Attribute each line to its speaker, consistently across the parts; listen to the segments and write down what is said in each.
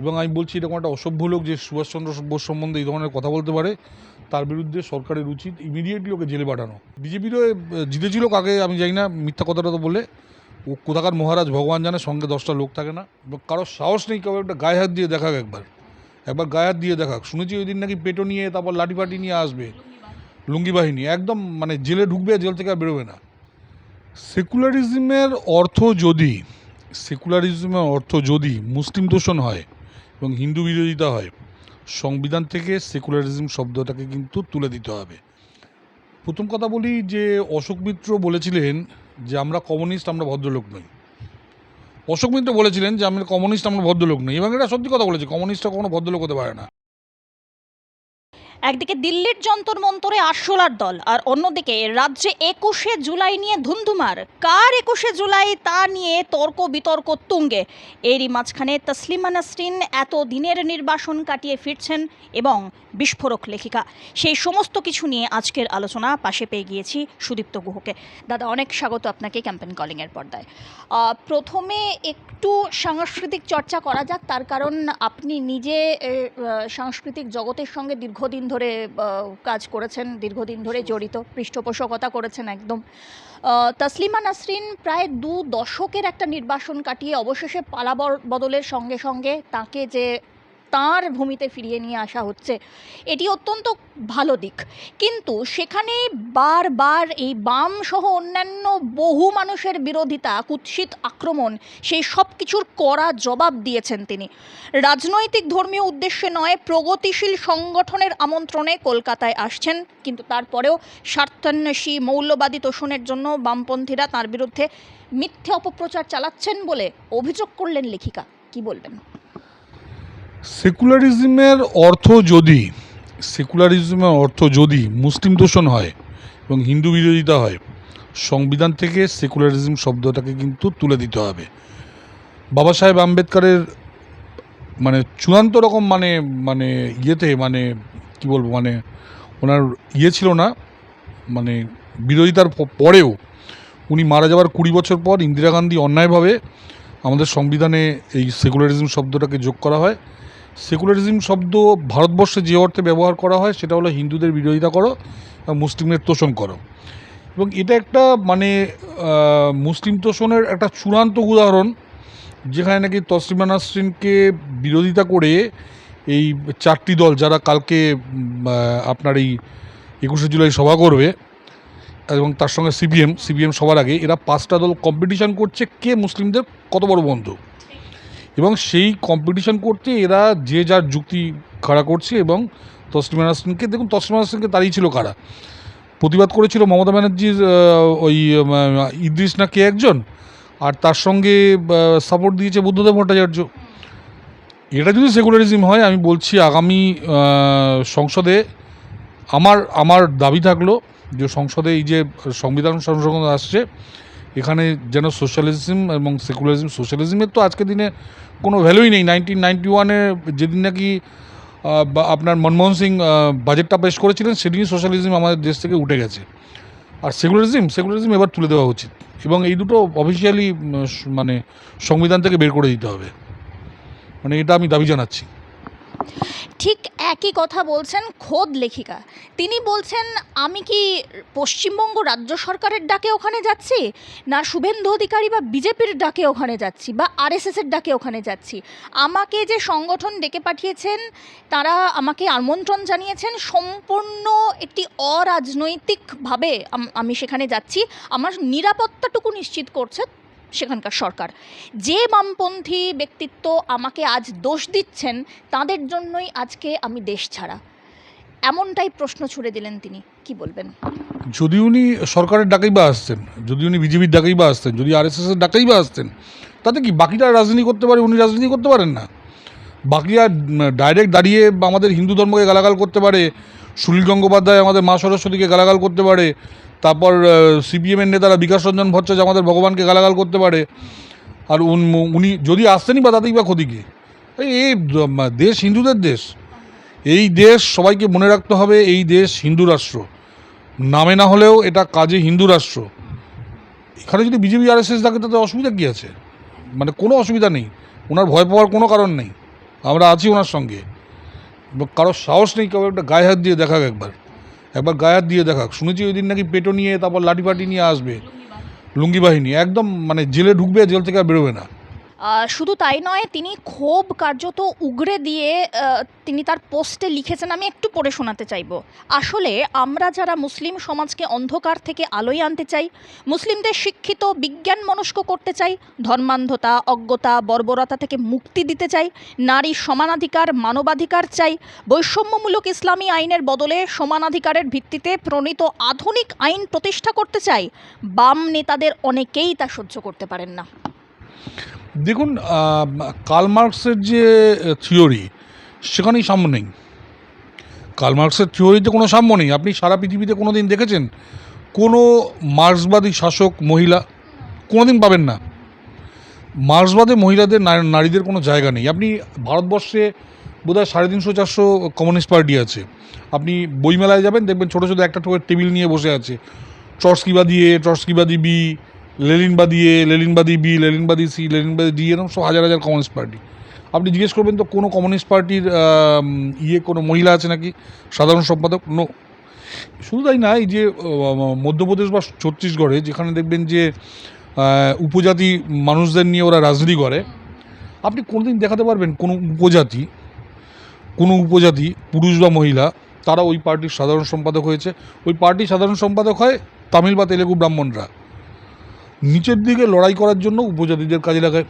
Speaker 1: এবং আমি বলছি এরকম একটা অসভ্য লোক যে সুভাষচন্দ্র বোস সম্বন্ধে এই ধরনের কথা বলতে পারে, তার বিরুদ্ধে সরকারের উচিত ইমিডিয়েটলি ওকে জেলে পাঠানো। বিজেপিরও জিতেছিল কাকে আমি জানি না, মিথ্যা কথাটা তো বলে ও কোথাকার মহারাজ ভগবান জানে, সঙ্গে 10টা লোক থাকে না, কারোর সাহস নেই কেউ একটা গায়ে হাত দিয়ে দেখাক, একবার গায়ে হাত দিয়ে দেখাক। শুনেছি ওই দিন নাকি পেটো নিয়ে তারপর লাঠি ফাটি নিয়ে আসবে, লুঙ্গি বাহিনী একদম মানে জেলে ঢুকবে, জেল থেকে আর বেরোবে না। সেকুলারিজমের অর্থ যদি মুসলিম দূষণ হয় এবং হিন্দু বিরোধিতা হয়, সংবিধান থেকে সেকুলারিজম শব্দটাকে কিন্তু তুলে দিতে হবে। প্রথম কথা বলি যে অশোক মিত্র বলেছিলেন যে আমরা কমিউনিস্ট, আমরা ভদ্রলোক নই। অশোক মিত্র বলেছিলেন যে আমরা কমিউনিস্ট, আমরা ভদ্রলোক নই, এবং এটা সত্যি কথা বলেছে, কমিউনিস্টরা কখনো ভদ্রলোক হতে পারে না।
Speaker 2: একদিকে দিল্লির যন্তর মন্তরে আরশোলার দল, আর অন্যদিকে রাজ্যে 21শে জুলাই নিয়ে ধুন্ধুমার। কার 21শে জুলাই তা নিয়ে তর্ক বিতর্ক তুঙ্গে। এরই মাঝখানে তসলিমা নাসরিন এত দিনের নির্বাসন কাটিয়ে ফিরছেন এবং বিস্ফোরক লেখিকা। সেই সমস্ত কিছু নিয়ে আজকের আলোচনা। পাশে পেয়ে গিয়েছি সুদীপ্ত গুহকে। দাদা, অনেক স্বাগত আপনাকে ক্যাম্পেন কলিংয়ের পর্দায়। প্রথমে একটু সাংস্কৃতিক চর্চা করা যাক, তার কারণ আপনি নিজে সাংস্কৃতিক জগতের সঙ্গে দীর্ঘদিন ধরে কাজ করেছেন, দীর্ঘদিন ধরে জড়িত, পৃষ্ঠপোষকতা করেছেন একদম। তসলিমা নাসরিন প্রায় 2 দশকের একটা নির্বাসন কাটিয়ে অবশেষে পালা বদলের সঙ্গে সঙ্গে তাকে যে তাঁর ভূমিতে ফিরিয়ে নিয়ে আসা হচ্ছে, এটি অত্যন্ত ভালো দিক। কিন্তু সেখানে বারবার এই বাম সহ অন্যান্য বহু মানুষের বিরোধিতা, কুৎসিত আক্রমণ, সেই সব কিছুর কড়া জবাব দিয়েছেন তিনি। রাজনৈতিক ধর্মীয় উদ্দেশ্যে নয়, প্রগতিশীল সংগঠনের আমন্ত্রণে কলকাতায় আসছেন, কিন্তু তারপরেও স্বার্থান্বেষী মৌলবাদী তোষণের জন্য বামপন্থীরা তাঁর বিরুদ্ধে মিথ্যে অপপ্রচার চালাচ্ছেন বলে অভিযোগ করলেন লেখিকা। কি বলবেন?
Speaker 1: সেকুলারিজমের অর্থ যদি মুসলিম দূষণ হয় এবং হিন্দু বিরোধিতা হয়, সংবিধান থেকে সেকুলারিজম শব্দটাকে কিন্তু তুলে দিতে হবে। বাবা সাহেব আম্বেদকরের মানে চূড়ান্ত রকম ইয়েতে কি বলবো, ওনার ছিল না, বিরোধিতার পরেও উনি মারা যাওয়ার 20 বছর পর ইন্দিরা গান্ধী অন্যায়ভাবে আমাদের সংবিধানে এই সেকুলারিজম শব্দটাকে যোগ করা হয়। সেকুলারিজম শব্দ ভারতবর্ষে যে অর্থে ব্যবহার করা হয় সেটা হলো হিন্দুদের বিরোধিতা করো, মুসলিমের তোষণ করো, এবং এটা একটা মুসলিম তোষণের একটা চূড়ান্ত উদাহরণ, যেখানে নাকি তসলিমা নাসরিনকে বিরোধিতা করে এই 4টি দল, যারা কালকে আপনার এই 21শে জুলাই সভা করবে, এবং তার সঙ্গে সিপিএম সবার আগে, এরা 5টা দল কম্পিটিশান করছে কে মুসলিমদের কত বড় বন্ধু। এবং সেই কম্পিটিশান করতে এরা যে যার যুক্তি খাড়া করছে, এবং তসলিমা নাসরিনকে দেখুন, তসলিমা নাসরিনকে দাঁড়িয়ে ছিল কারা, প্রতিবাদ করেছিল মমতা ব্যানার্জির ওই ইদ্রিস না কে একজন, আর তার সঙ্গে সাপোর্ট দিয়েছে বুদ্ধদেব ভট্টাচার্য। এটা যদি সেকুলারিজম হয়, আমি বলছি আগামী সংসদে আমার দাবি থাকলো যে সংসদে এই যে সংবিধান সংশোধন আসছে, এখানে যেন সোশ্যালিজম এবং সেকুলারিজম, সোশ্যালিজমের তো আজকের দিনে কোনো ভ্যালুই নেই। 1991-এ যেদিন নাকি আপনার মনমোহন সিং বাজেটটা পেশ করেছিলেন, সেদিনই সোশ্যালিজম আমাদের দেশ থেকে উঠে গেছে। আর সেকুলারিজম এবার তুলে দেওয়া উচিত, এবং এই দুটো অফিসিয়ালি সংবিধান থেকে বের করে দিতে হবে, এটা আমি দাবি জানাচ্ছি।
Speaker 2: ঠিক একই কথা বলছেন খোদ লেখিকা। তিনি বলছেন, আমি কি পশ্চিমবঙ্গ রাজ্য সরকারের ডাকে ওখানে যাচ্ছি, না শুভেন্দু অধিকারী বা বিজেপির ডাকে ওখানে যাচ্ছি, বা আরএসএসের ডাকে ওখানে যাচ্ছি। আমাকে যে সংগঠন ডেকে পাঠিয়েছেন, তারা আমাকে আমন্ত্রণ জানিয়েছেন, সম্পূর্ণ একটি অরাজনৈতিকভাবে আমি সেখানে যাচ্ছি। আমার নিরাপত্তাটুকু নিশ্চিত করছে সেখানকার সরকার। যে বামপন্থী ব্যক্তিত্ব আমাকে আজ দোষ দিচ্ছেন, তাদের জন্যই আজকে আমি দেশ ছাড়া, এমনটাই প্রশ্ন ছুড়ে দিলেন তিনি। কি বলবেন?
Speaker 1: যদি উনি সরকারের ডাকেই বা আসতেন, যদি উনি বিজেপির ডাকেই বা আসতেন, যদি আরএসএসের ডাকেই বা আসতেন, তাতে কি বাকিরা রাজনীতি করতে পারে, উনি রাজনীতি করতে পারেন না? বাকিরা ডাইরেক্ট দাঁড়িয়ে আমাদের হিন্দু ধর্মকে গালাগাল করতে পারে, সুনীল গঙ্গোপাধ্যায় আমাদের মা সরস্বতীকে গালাগাল করতে পারে, তারপর সিপিএমের নেতারা বিকাশ রঞ্জন ভট্টাচার্য আমাদের ভগবানকে গালাগাল করতে পারে, আর উনি যদি আসতেনই বা তাতেই বা ক্ষতি কী? এই দেশ হিন্দুদের দেশ, এই দেশ সবাইকে মনে রাখতে হবে, এই দেশ হিন্দু রাষ্ট্র, নামে না হলেও এটা কাজে হিন্দু রাষ্ট্র। এখানে যদি বিজেপি আরএসএস থাকে তাতে অসুবিধা কী আছে? কোনো অসুবিধা নেই, ওনার ভয় পাওয়ার কোনো কারণ নেই। আমরা আছি ওনার সঙ্গে। কারোর সাহস নেই কেউ একটা গায়ে হাত দিয়ে দেখাক, একবার গায়ে হাত দিয়ে দেখাক। শুনেছি ওই দিন নাকি পেটো নিয়ে তারপর লাঠি ফাটি নিয়ে আসবে, লুঙ্গি বাহিনী একদম মানে জেলে ঢুকবে, জেল থেকে আর বেরোবে না।
Speaker 2: শুধু তাই নয়, তিনি ক্ষোভ কার্যত উগরে দিয়ে তিনি তার পোস্টে লিখেছেন, আমি একটু পড়ে শোনাতে চাইব। আসলে আমরা যারা মুসলিম সমাজকে অন্ধকার থেকে আলোয় আনতে চাই, মুসলিমদের শিক্ষিত বিজ্ঞান মনস্ক করতে চাই, ধর্মান্ধতা, অজ্ঞতা, বর্বরতা থেকে মুক্তি দিতে চাই, নারীর সমানাধিকার, মানবাধিকার চাই, বৈষম্যমূলক ইসলামী আইনের বদলে সমানাধিকারের ভিত্তিতে প্রণীত আধুনিক আইন প্রতিষ্ঠা করতে চাই, বাম নেতাদের অনেকেই তা সহ্য করতে পারেন না।
Speaker 1: দেখুন, কার্ল মার্কসের যে থিওরি সেখানেই সাম্য নেই। কার্ল মার্কসের থিওরিতে কোনো সাম্য নেই। আপনি সারা পৃথিবীতে কোনো দিন দেখেছেন কোনো মার্ক্সবাদী শাসক মহিলা? কোনো দিন পাবেন না। মার্ক্সবাদে মহিলাদের, নারীদের কোনো জায়গা নেই। আপনি ভারতবর্ষে বোধহয় 350-400 কমিউনিস্ট পার্টি আছে। আপনি বইমেলায় যাবেন, দেখবেন ছোটো ছোটো একটা টোকের টেবিল নিয়ে বসে আছে। ট্রটস্কিবাদী এ, ট্রটস্কিবাদী বি, লেনিনবাদী এ, লেনিনবাদী বি, লেনিনবাদী সি, লেনিনবাদী ডি, এরকম সব হাজার হাজার কমিউনিস্ট পার্টি। আপনি জিজ্ঞেস করবেন তো কোনো কমিউনিস্ট পার্টির কোনো মহিলা আছে নাকি সাধারণ সম্পাদক? নো। শুধু তাই না, এই যে মধ্যপ্রদেশ বা ছত্তিশগড়ে যেখানে দেখবেন যে উপজাতি মানুষদের নিয়ে ওরা রাজনীতি করে, আপনি কোনোদিন দেখাতে পারবেন কোনো উপজাতি পুরুষ বা মহিলা তারা ওই পার্টির সাধারণ সম্পাদক হয়েছে? ওই পার্টির সাধারণ সম্পাদক হয় তামিল বা তেলেগু ব্রাহ্মণরা। নিচের দিকে লড়াই করার জন্য উপজাতিদের কাজে লাগায়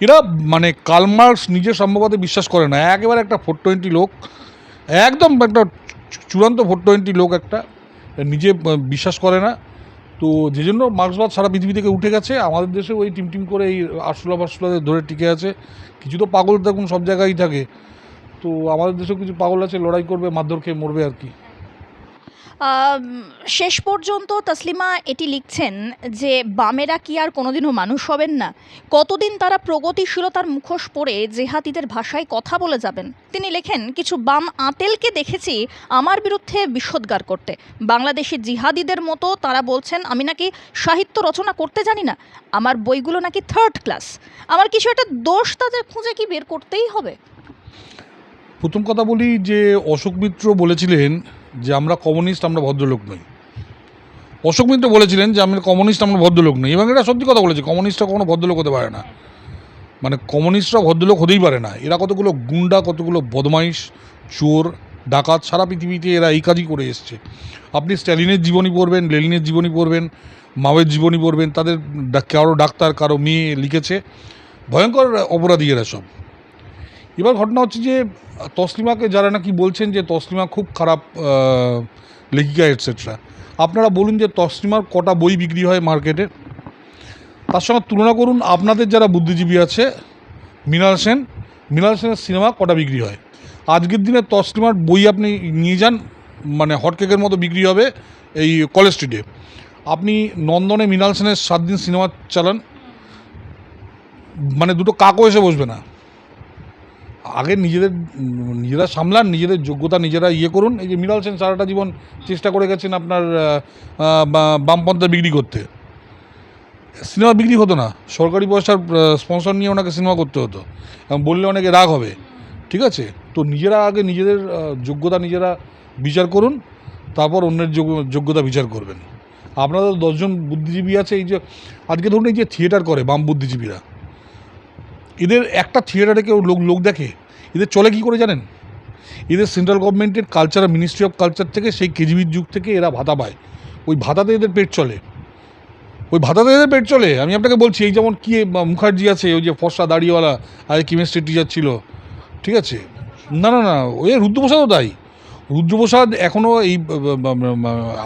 Speaker 1: এরা। মানে কার্ল মার্কস নিজের সাম্যবাদে বিশ্বাস করে না, একেবারে একটা 420 লোক, একদম একটা চূড়ান্ত 420 লোক, একটা নিজে বিশ্বাস করে না। তো যে জন্য মার্ক্সবাদ সারা পৃথিবী থেকে উঠে গেছে। আমাদের দেশে ওই টিম করে এই আরশোলাদের ধরে টিকে আছে। কিছু তো পাগল দেখুন সব জায়গায় থাকে, তো আমাদের দেশেও কিছু পাগল আছে, লড়াই করবে, মারধর খেয়ে মরবে আর কি।
Speaker 2: শেষ পর্যন্ত তসলিমা এটি লিখছেন যে বামেরা কি আর কোনোদিনও মানুষ হবেন না? কতদিন তারা প্রগতিশীলতার মুখোশ পরে জেহাদিদের ভাষায় কথা বলে যাবেন? তিনি লেখেন, কিছু বাম আঁতেলকে দেখেছি আমার বিরুদ্ধে বিষোদ্গার করতে। বাংলাদেশি জিহাদিদের মতো তারা বলছেন আমি নাকি সাহিত্য রচনা করতে জানি না, আমার বইগুলো নাকি থার্ড ক্লাস। আমার কিছু একটা দোষ তাদের খুঁজে কি বের করতেই হবে?
Speaker 1: প্রথম কথা বলি যে অশোক মিত্র বলেছিলেন যে আমরা কমিউনিস্ট, আমরা ভদ্রলোক নই। অশোক মিত্র বলেছিলেন যে আমরা কমিউনিস্ট, আমরা ভদ্রলোক নই, এবং এটা সত্যি কথা বলেছে। কমিউনিস্টরা কখনো ভদ্রলোক হতে পারে না, মানে কমিউনিস্টরা ভদ্রলোক হতেই পারে না। এরা কতগুলো গুন্ডা, কতগুলো বদমাইশ, চোর, ডাকাত, সারা পৃথিবীতে এরা এই কাজই করে এসছে। আপনি স্ট্যালিনের জীবনী পড়বেন, লেনিনের জীবনী পড়বেন, মাওয়ের জীবনী পড়বেন, তাদের কারো ডাক্তার, কারো মেয়ে লিখেছে, ভয়ঙ্কর অপরাধী এরা সব। এবার ঘটনা হচ্ছে যে তসলিমাকে যারা নাকি বলছেন যে তসলিমা খুব খারাপ লেখিকা এটসেট্রা, আপনারা বলুন যে তসলিমার কটা বই বিক্রি হয় মার্কেটে? তার সঙ্গে তুলনা করুন আপনাদের যারা বুদ্ধিজীবী আছে, মৃণাল সেনের সিনেমা কটা বিক্রি হয়? আজকের দিনে তসলিমার বই আপনি নিয়ে যান, মানে হটকেকের মতো বিক্রি হবে এই কলেজ স্ট্রিটে। আপনি নন্দনে মৃণাল সেনের 7 দিন সিনেমা চালান, মানে দুটো কাকও এসে বসবে না। আগে নিজেরা সামলান, নিজেদের যোগ্যতা নিজেরা করুন। এই যে মৃণাল সেন সারাটা জীবন চেষ্টা করে গেছেন আপনার বামপন্থা বিক্রি করতে, সিনেমা বিক্রি হতো না, সরকারি পয়সার স্পন্সর নিয়ে ওনাকে সিনেমা করতে হতো, বললে অনেকে রাগ হবে। ঠিক আছে, তো নিজেরা আগে নিজেদের যোগ্যতা নিজেরা বিচার করুন, তারপর অন্যের যোগ্যতা বিচার করবেন। আপনাদের 10 জন বুদ্ধিজীবী আছে, এই যে আজকে ধরুন এই যে থিয়েটার করে বাম বুদ্ধিজীবীরা, এদের একটা থিয়েটারে কেউ লোক দেখে? এদের চলে কি করে জানেন? এদের সেন্ট্রাল গভর্নমেন্টের কালচার, মিনিস্ট্রি অফ কালচার থেকে, সেই কেজিবির যুগ থেকে এরা ভাতা পায়। ওই ভাতাতে এদের পেট চলে, আমি আপনাকে বলছি। এই যেমন কি মুখার্জি আছে, ওই যে ফর্সা দাড়িওয়ালা, আর কেমিস্ট্রি টিচার ছিল, ঠিক আছে? না, ওই রুদ্রপ্রসাদও তাই। রুদ্রপ্রসাদ এখনও এই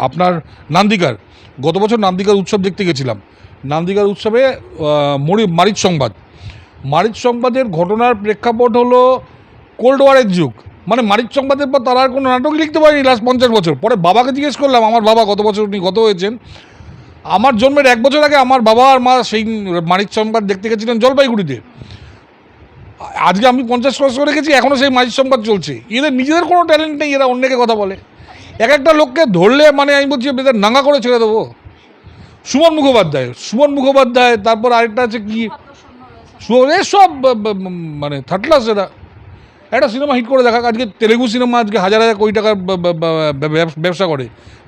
Speaker 1: আপনার নান্দিকার, গত বছর নান্দিকার উৎসব দেখতে গেছিলাম। নান্দিকার উৎসবে মারিচ সংবাদের ঘটনার প্রেক্ষাপট হলো কোল্ড ওয়ারের যুগ। মানে মারিচ সংবাদের পর তারা আর কোনো নাটকই লিখতে পারেনি লাস্ট 50 বছর। পরে বাবাকে জিজ্ঞেস করলাম, আমার বাবা গত বছর উনি গত হয়েছেন, আমার জন্মের 1 বছর আগে আমার বাবা আর মা সেই মারিচ সংবাদ দেখতে গেছিলেন জলপাইগুড়িতে। আজকে আমি 50 ক্রস করে গেছি, এখনও সেই মারিচ সংবাদ চলছে। এদের নিজেদের কোনো ট্যালেন্ট নেই, এরা অন্যকে কথা বলে। এক একটা লোককে ধরলে মানে আমি বলছি এদের নাঙ্গা করে ছেড়ে দেবো। সুমন মুখোপাধ্যায়, তারপর আরেকটা আছে কি এসব মানে থার্ড ক্লাস এরা। একটা সিনেমা হিট করে দেখা, আজকে তেলেগু সিনেমা আজকে হাজার হাজার কোটি টাকার ব্যবসা করে,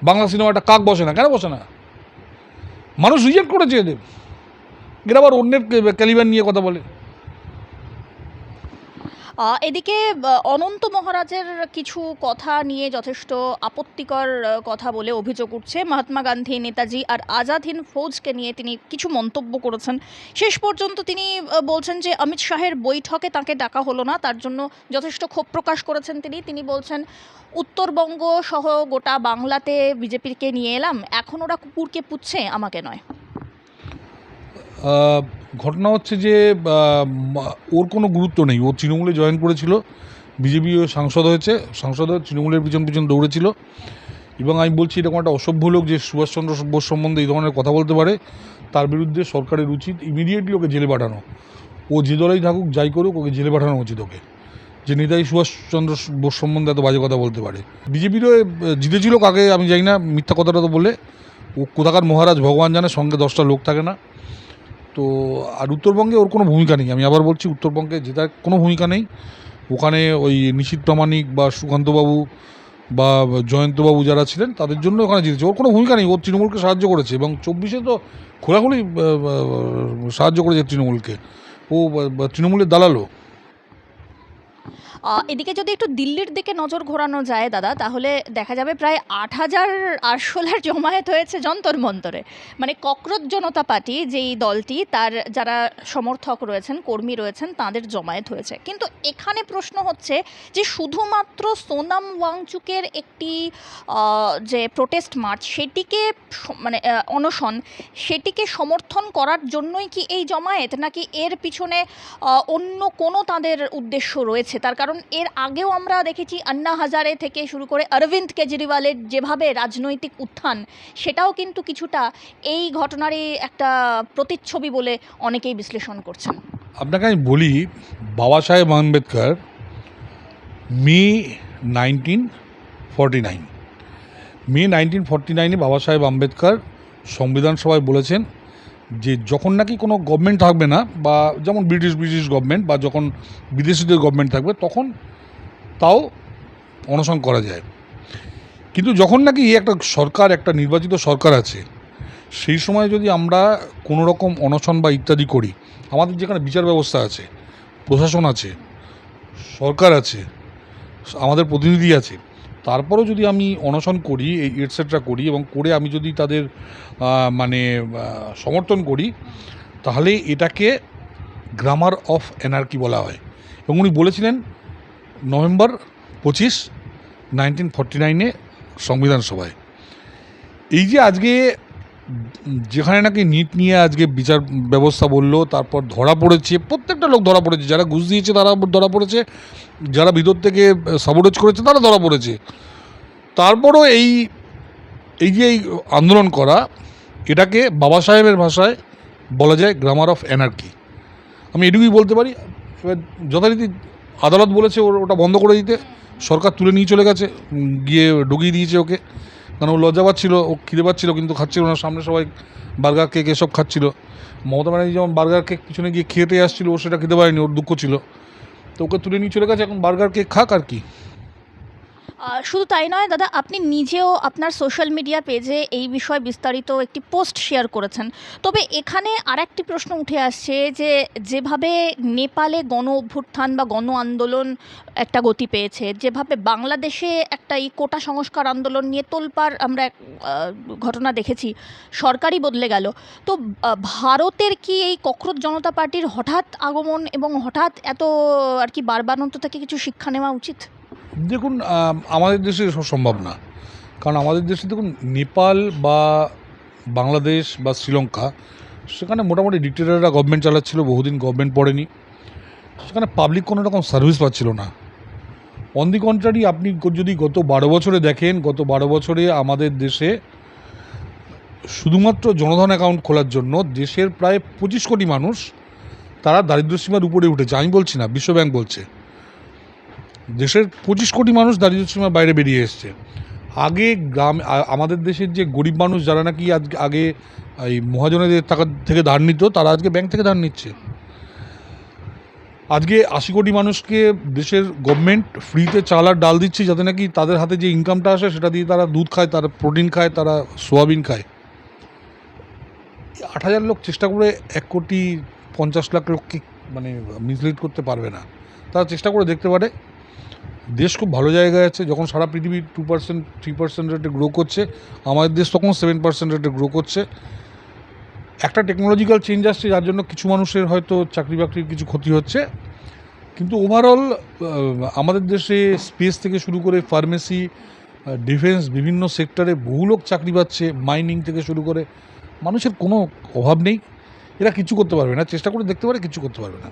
Speaker 1: বাংলা সিনেমা একটা কাক বসে না, কেন বসে না? মানুষ রিজেক্ট করেছে এদের। এরা আবার অন্যের ক্যালিবার নিয়ে কথা বলে।
Speaker 2: এদিকে অনন্ত মহারাজের কিছু কথা নিয়ে যথেষ্ট আপত্তিকর কথা বলে অভিযোগ উঠছে। মহাত্মা গান্ধী, নেতাজি আর আজাদ হিন্দ ফৌজকে নিয়ে তিনি কিছু মন্তব্য করেছেন। শেষ পর্যন্ত তিনি বলছেন যে অমিত শাহের বৈঠকে তাকে ডাকা হলো না, তার জন্য যথেষ্ট ক্ষোভ প্রকাশ করেছেন তিনি বলছেন উত্তরবঙ্গ সহ গোটা বাংলাতে বিজেপিকে নিয়ে এলাম, এখন ওরা কুকুরকে পুচ্ছে, আমাকে নয়।
Speaker 1: ঘটনা হচ্ছে যে ওর কোনো গুরুত্ব নেই। ও তৃণমূলে জয়েন করেছিল, বিজেপি সাংসদ হয়েছে, সাংসদ হয়ে তৃণমূলের পিছন পিছন দৌড়েছিল। এবং আমি বলছি এরকম একটা অসভ্য লোক যে সুভাষচন্দ্র বোস সম্বন্ধে এই ধরনের কথা বলতে পারে, তার বিরুদ্ধে সরকারের উচিত ইমিডিয়েটলি ওকে জেলে পাঠানো। ও যে দলেই থাকুক, যাই করুক, ওকে জেলে পাঠানো উচিত ওকে, যে নেতাজি সুভাষচন্দ্র বোস সম্বন্ধে এত বাজে কথা বলতে পারে। বিজেপিরও জিতেছিল কাকে আমি জানি না, মিথ্যা কথাটা তো বলে। ও কোথাকার মহারাজ ভগবান জানে, সঙ্গে 10টা লোক থাকে না তো। আর উত্তরবঙ্গে ওর কোনো ভূমিকা নেই, আমি আবার বলছি উত্তরবঙ্গে জেতার কোনো ভূমিকা নেই। ওখানে ওই নিশীথ প্রামাণিক বা সুকান্তবাবু বা জয়ন্তবাবু যারা ছিলেন তাদের জন্য ওখানে জিতেছে। ওর কোনো ভূমিকা নেই, ও তৃণমূলকে সাহায্য করেছে এবং 24-এ তো খোলাখুলি সাহায্য করেছে তৃণমূলকে। ও তৃণমূলের দালালও।
Speaker 2: এদিকে যদি একটু দিল্লির দিকে নজর ঘোরানো যায় দাদা, তাহলে দেখা যাবে প্রায় 8,000 আরশোলার জমায়েত হয়েছে যন্তর মন্তরে। মানে ককরোচ জনতা পার্টি যেই দলটি, তার যারা সমর্থক রয়েছেন, কর্মী রয়েছেন, তাদের জমায়েত হয়েছে। কিন্তু এখানে প্রশ্ন হচ্ছে যে শুধুমাত্র সোনাম ওয়াংচুকের একটি যে প্রোটেস্ট মার্চ, সেটিকে মানে অনশন, সেটিকে সমর্থন করার জন্যই কি এই জমায়েত, নাকি এর পিছনে অন্য কোনো তাদের উদ্দেশ্য রয়েছে? তার কারণ এর আগেও আমরা দেখেছি আন্না হাজারে থেকে শুরু করে অরবিন্দ কেজরিওয়ালের যেভাবে রাজনৈতিক উত্থান, সেটাও কিন্তু কিছুটা এই ঘটনারই একটা প্রতিচ্ছবি বলে অনেকেই বিশ্লেষণ করছেন।
Speaker 1: আপনাকে আমি বলি, বাবা সাহেব আম্বেদকর মে 1949 বাবা সাহেব আম্বেদকর সংবিধান সভায় বলেছেন যে যখন নাকি কোনো গভর্নমেন্ট থাকবে না, বা যেমন ব্রিটিশ গভর্নমেন্ট বা যখন বিদেশিদের গভর্নমেন্ট থাকবে, তখন তাও অনশন করা যায়। কিন্তু যখন নাকি একটা সরকার, একটা নির্বাচিত সরকার আছে, সেই সময় যদি আমরা কোনো রকম অনশন বা ইত্যাদি করি, আমাদের যেখানে বিচার ব্যবস্থা আছে, প্রশাসন আছে, সরকার আছে, আমাদের প্রতিনিধি আছে, তারপরেও যদি আমি অনশন করি, এই এটসেট্রা করি এবং করে আমি যদি তাদের সমর্থন করি, তাহলে এটাকে গ্রামার অফ অ্যানার্কি বলা হয়। এবং উনি বলেছিলেন নভেম্বর 25, 1949 সংবিধান সভায়। এই যে আজকে যেখানে নাকি নিট নিয়ে আজকে বিচার ব্যবস্থা বললো, তারপর ধরা পড়েছে, প্রত্যেকটা লোক ধরা পড়েছে, যারা ঘুষ দিয়েছে তারা ধরা পড়েছে, যারা ভিতর থেকে সাবোটেজ করেছে তারা ধরা পড়েছে। তারপরও এই যে এই আন্দোলন করা, এটাকে বাবা সাহেবের ভাষায় বলা যায় গ্রামার অফ অ্যানার্কি। আমি এটুকুই বলতে পারি। এবার যথারীতি আদালত বলেছে ওটা বন্ধ করে দিতে, সরকার তুলে নিয়ে চলে গেছে, গিয়ে ঢুকিয়ে দিয়েছে ওকে, কারণ ও লজ্জা পাচ্ছিল, ও খিদে পাচ্ছিল কিন্তু খাচ্ছিল না, সামনে সবাই বার্গার কেক এসব খাচ্ছিল। মমতা ব্যানার্জি যেমন বার্গার কেক পিছনে গিয়ে খেতে আসছিল, ও সেটা খেতে পারেনি, ওর দুঃখ ছিল, তো ওকে তুলে নিয়ে চলে গেছে, এখন বার্গার কেক খাক আর কি।
Speaker 2: শুধু তাই নয় দাদা, আপনি নিজেও আপনার সোশ্যাল মিডিয়া পেজে এই বিষয়ে বিস্তারিত একটি পোস্ট শেয়ার করেছেন। তবে এখানে আরেকটি প্রশ্ন উঠে আসছে যে যেভাবে নেপালে গণ অভ্যুত্থান বা গণ আন্দোলন একটা গতি পেয়েছে, যেভাবে বাংলাদেশে একটা এই কোটা সংস্কার আন্দোলন নিয়ে তোলপাড় আমরা ঘটনা দেখেছি, সরকারই বদলে গেল, তো ভারতের কি এই ককরোচ জনতা পার্টির হঠাৎ আগমন এবং হঠাৎ এত আর কি বারবারন্ত থেকে কিছু শিক্ষা নেওয়া উচিত?
Speaker 1: দেখুন, আমাদের দেশে এসব সম্ভব না, কারণ আমাদের দেশে দেখুন নেপাল বা বাংলাদেশ বা শ্রীলঙ্কা, সেখানে মোটামুটি ডিক্টেটররা গভর্নমেন্ট চালাচ্ছিল, বহুদিন গভর্নমেন্ট পড়েনি, সেখানে পাবলিক কোনো রকম সার্ভিস পাচ্ছিল না। অন দি কন্ট্রারি, আপনি যদি গত 12 বছরে দেখেন, গত 12 বছরে আমাদের দেশে শুধুমাত্র জনধন অ্যাকাউন্ট খোলার জন্য দেশের প্রায় 25 কোটি মানুষ তারা দারিদ্র্যসীমার উপরে উঠেছে। আমি বলছি না, বিশ্বব্যাংক বলছে দেশের 25 কোটি মানুষ দারিদ্র্যসীমার বাইরে বেরিয়ে এসছে। আগে আমাদের দেশের যে গরিব মানুষ যারা নাকি আগে এই মহাজনেদের টাকা থেকে ধার নিত, তারা আজকে ব্যাংক থেকে ধার নিচ্ছে। আজকে ৮০ কোটি মানুষকে দেশের গভর্নমেন্ট ফ্রিতে চাল আর ডাল দিচ্ছে, যাতে নাকি তাদের হাতে যে ইনকামটা আসে সেটা দিয়ে তারা দুধ খায়, তারা প্রোটিন খায়, তারা সোয়াবিন খায়। ৮,০০০ লোক চেষ্টা করে ১,৫০,০০,০০০ লোককে মানে মিসলিড করতে পারবে না। তারা চেষ্টা করে দেখতে পারে। দেশ খুব ভালো জায়গায় আছে। যখন সারা পৃথিবী 2% 3% রেটে গ্রো করছে, আমাদের দেশ তখন 7% রেটে গ্রো করছে। একটা টেকনোলজিক্যাল চেঞ্জ আসছে, যার জন্য কিছু মানুষের হয়তো চাকরি বাকরির কিছু ক্ষতি হচ্ছে, কিন্তু ওভারঅল আমাদের দেশে স্পেস থেকে শুরু করে ফার্মেসি, ডিফেন্স, বিভিন্ন সেক্টরে বহু লোক চাকরি পাচ্ছে, মাইনিং থেকে শুরু করে। মানুষের কোনো অভাব নেই। এরা কিছু করতে পারবে না, চেষ্টা করে দেখতে পারে, কিছু করতে পারবে না।